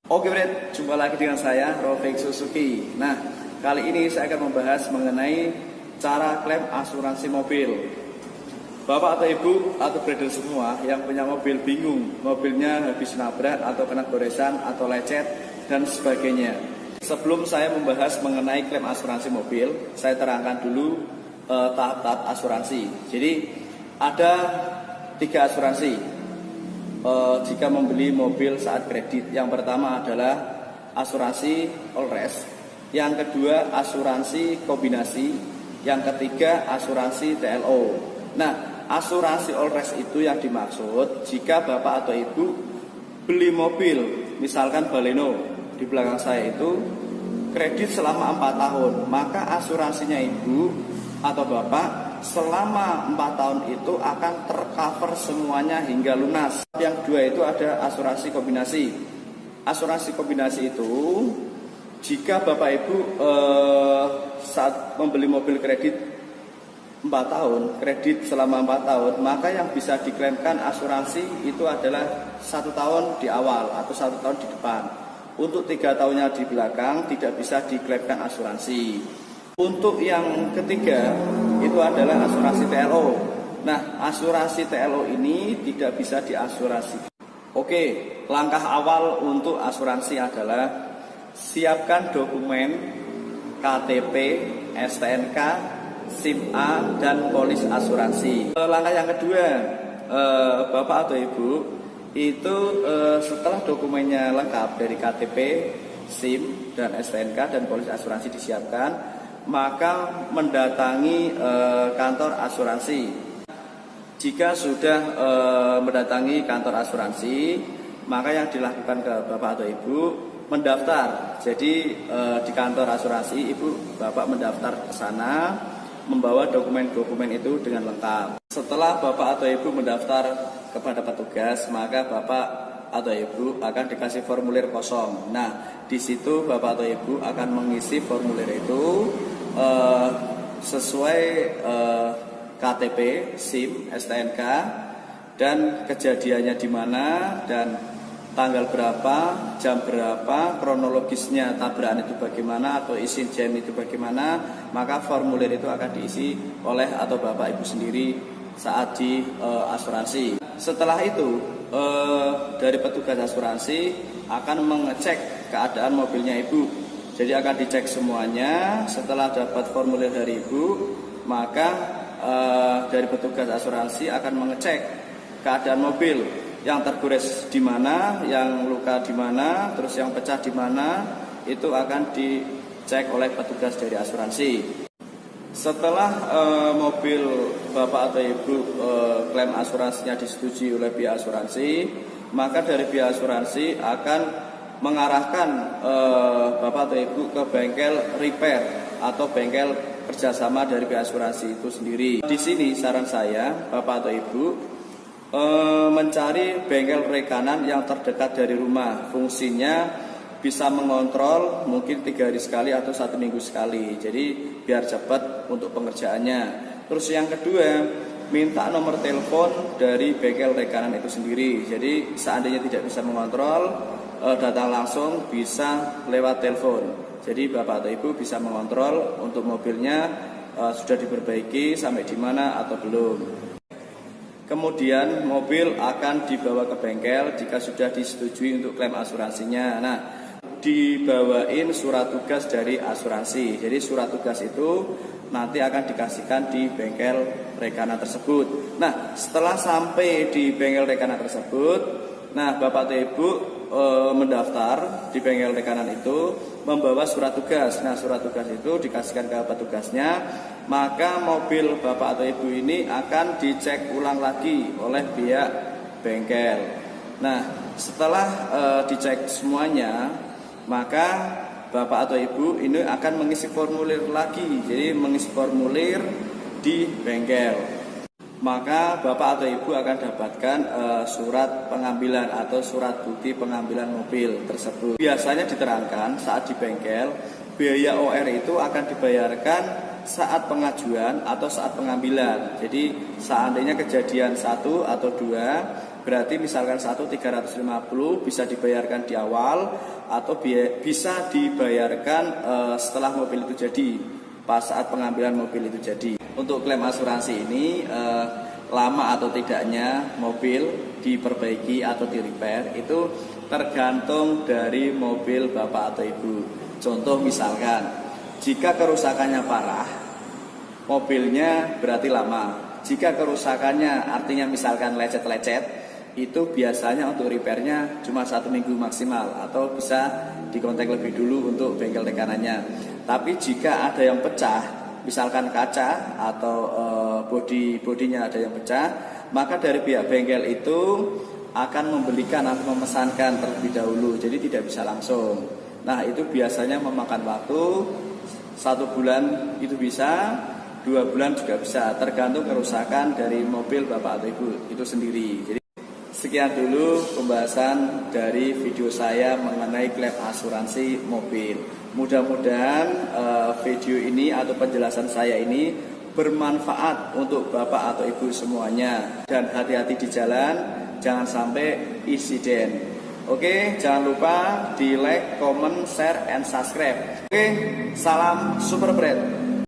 Oke Fred, jumpa lagi dengan saya Rofik Suzuki. Nah, kali ini saya akan membahas mengenai cara klaim asuransi mobil. Bapak atau ibu atau trader semua yang punya mobil bingung, mobilnya habis nabrak atau kena goresan atau lecet dan sebagainya. Sebelum saya membahas mengenai klaim asuransi mobil, saya terangkan dulu tahap-tahap asuransi. Jadi ada 3 asuransi jika membeli mobil saat kredit. Yang pertama adalah asuransi all risk, yang kedua asuransi kombinasi, yang ketiga asuransi TLO. Nah, asuransi all risk itu yang dimaksud jika bapak atau ibu beli mobil, misalkan Baleno di belakang saya itu kredit selama 4 tahun, maka asuransinya ibu atau bapak selama 4 tahun itu akan tercover semuanya hingga lunas. Yang kedua itu ada asuransi kombinasi. Asuransi kombinasi itu jika bapak ibu saat membeli mobil kredit 4 tahun, kredit selama 4 tahun, maka yang bisa diklaimkan asuransi itu adalah 1 tahun di awal atau 1 tahun di depan. Untuk 3 tahunnya di belakang tidak bisa diklaimkan asuransi. Untuk yang ketiga itu adalah asuransi TLO. Nah, asuransi TLO ini tidak bisa diasuransi. Oke, langkah awal untuk asuransi adalah siapkan dokumen KTP, STNK, SIM A, dan polis asuransi. Langkah yang kedua, bapak atau ibu itu setelah dokumennya lengkap dari KTP, SIM, dan STNK dan polis asuransi disiapkan, maka mendatangi kantor asuransi. Jika sudah mendatangi kantor asuransi, maka yang dilakukan ke bapak atau ibu mendaftar. Jadi di kantor asuransi ibu bapak mendaftar ke sana, membawa dokumen-dokumen itu dengan lengkap. Setelah bapak atau ibu mendaftar kepada petugas, maka bapak atau ibu akan dikasih formulir kosong. Nah, di situ bapak atau ibu akan mengisi formulir itu sesuai KTP, SIM, STNK, dan kejadiannya di mana dan tanggal berapa, jam berapa, kronologisnya tabrakan itu bagaimana atau insiden itu bagaimana, maka formulir itu akan diisi oleh atau bapak ibu sendiri saat di asuransi. Setelah itu dari petugas asuransi akan mengecek keadaan mobilnya ibu. Jadi akan dicek semuanya. Setelah dapat formulir dari ibu, maka dari petugas asuransi akan mengecek keadaan mobil, yang tergores di mana, yang luka di mana, terus yang pecah di mana, itu akan dicek oleh petugas dari asuransi. Setelah mobil bapak atau ibu klaim asuransinya disetujui oleh pihak asuransi, maka dari pihak asuransi akan mengarahkan bapak atau ibu ke bengkel repair atau bengkel kerjasama dari pihak asuransi itu sendiri. Di sini saran saya, bapak atau ibu mencari bengkel rekanan yang terdekat dari rumah. Fungsinya bisa mengontrol mungkin 3 hari sekali atau 1 minggu sekali. Jadi biar cepat untuk pengerjaannya. Terus yang kedua, minta nomor telepon dari bengkel rekanan itu sendiri. Jadi seandainya tidak bisa mengontrol, datang langsung, bisa lewat telepon. Jadi bapak atau ibu bisa mengontrol untuk mobilnya sudah diperbaiki sampai di mana atau belum. Kemudian mobil akan dibawa ke bengkel jika sudah disetujui untuk klaim asuransinya. Nah, dibawain surat tugas dari asuransi. Jadi surat tugas itu nanti akan dikasihkan di bengkel rekanan tersebut. Nah, setelah sampai di bengkel rekanan tersebut, nah bapak atau ibu mendaftar di bengkel rekanan itu, membawa surat tugas. Nah, surat tugas itu dikasihkan ke petugasnya, maka mobil bapak atau ibu ini akan dicek ulang lagi oleh pihak bengkel. Nah, setelah dicek semuanya, maka bapak atau ibu ini akan mengisi formulir lagi. Jadi mengisi formulir di bengkel. Maka bapak atau ibu akan dapatkan surat pengambilan atau surat bukti pengambilan mobil tersebut. Biasanya diterangkan saat di bengkel, biaya OR itu akan dibayarkan saat pengajuan atau saat pengambilan. Jadi seandainya kejadian 1 atau 2, berarti misalkan 1 350 bisa dibayarkan di awal atau bisa dibayarkan setelah mobil itu jadi, pas saat pengambilan mobil itu jadi. Untuk klaim asuransi ini lama atau tidaknya mobil diperbaiki atau di repair itu tergantung dari mobil Bapak atau Ibu. Contoh misalkan, jika kerusakannya parah, mobilnya berarti lama. Jika kerusakannya artinya misalkan lecet-lecet, itu biasanya untuk repairnya cuma 1 minggu maksimal, atau bisa dikontak lebih dulu untuk bengkel tekanannya. Tapi jika ada yang pecah, misalkan kaca atau bodinya ada yang pecah, maka dari pihak bengkel itu akan membelikan atau memesankan terlebih dahulu, jadi tidak bisa langsung. Nah, itu biasanya memakan waktu 1 bulan itu bisa, 2 bulan juga bisa, tergantung kerusakan dari mobil Bapak atau Ibu itu sendiri. Jadi sekian dulu pembahasan dari video saya mengenai klaim asuransi mobil. Mudah-mudahan video ini atau penjelasan saya ini bermanfaat untuk Bapak atau Ibu semuanya. Dan hati-hati di jalan, jangan sampai insiden. Oke, jangan lupa di like, comment, share, and subscribe. Oke, salam Super Bread.